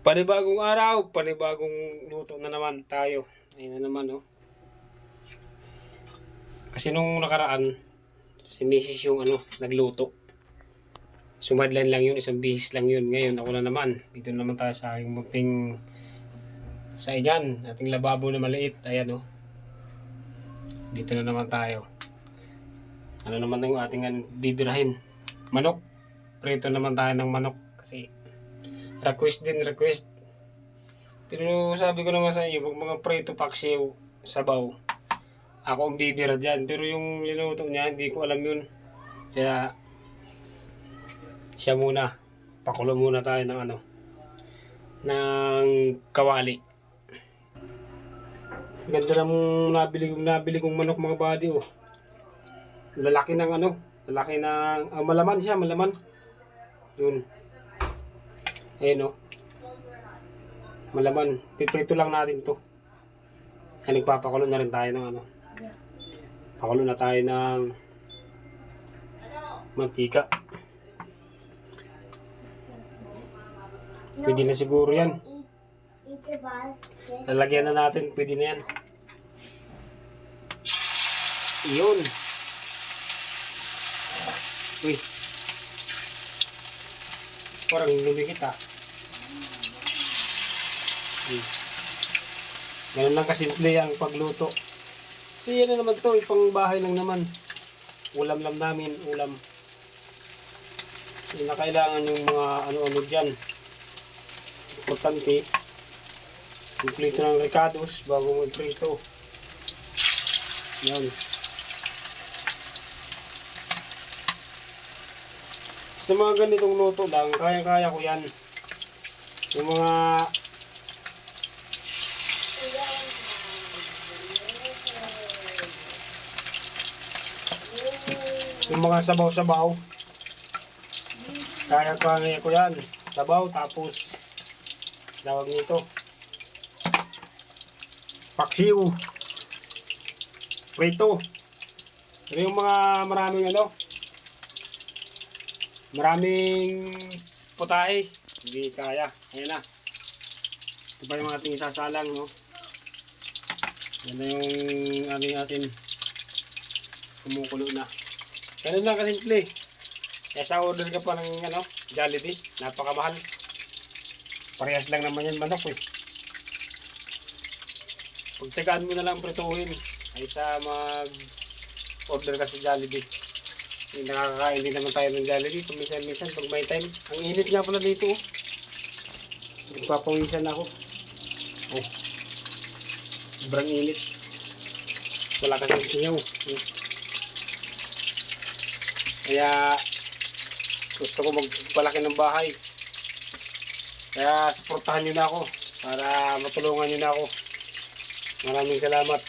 Panibagong araw, panibagong luto na naman tayo. Ayun na naman, oh. Kasi nung nakaraan, si Mrs. yung nagluto. Sumadlan lang yun, isang bihis lang yun. Ngayon, ako na naman. Dito naman tayo sa aking munting saigan, ating lababo na maliit. Ayan, oh. Dito na naman tayo. Ano naman yung ating bibirahin? Manok. Prito naman tayo ng manok. Kasi request. Pero sabi ko naman sa iyo, pag mga prito paksiw, sabaw, ako ang bibira dyan. Pero yung linuto niya, hindi ko alam yun. Kaya, siya muna. Pakulo muna tayo ng ng kawali. Ganda ng nabili kong manok mga buddy, oh. Lalaki ng lalaki ng, malaman siya, malaman. Yun. Ayan, oh. Malaman. Piprito lang natin to. Ay, nagpapakulo na rin tayo ng pakulo na tayo ng mantika. Pwede na siguro yan. Lalagyan na natin. Pwede na yan. Iyon. Uy. Parang lumikit, ah. Ganun lang kasimple ang pagluto. Kasi yan na naman to, ipang bahay lang naman. Ulam lang namin, ulam. Hindi na kailangan yung mga ano-ano dyan. Importante, kumplito ng ricados bago magprito. Yan. Sa mga ganitong luto lang, kaya-kaya ko yan. Yung mga sabaw-sabaw, kaya ko yan. Sabaw, tapos tawag nito paksiw, prito. Pero yung mga maraming putahe, hindi kaya. Ayan na. Ito pa yung ating isasalang, no? Yan na yung atin kumukulo na. Ganun lang kasimple. Kaya sa order ka pa ng Jollibee, napakamahal. Parehas lang naman yan manok, eh. Pagtsagaan mo na lang prituhin ay sa mag-order ka sa Jollibee. Hindi nakakakain din naman tayo ng Jollibee. Minsan pag may time. Ang init nga pala dito, oh. Nagpapawisan ako. Oh. Sobrang init. Wala kasi singaw. Kaya gusto ko magpalaki ng bahay. Kaya suportahan nyo na ako para matulungan nyo na ako. Maraming salamat.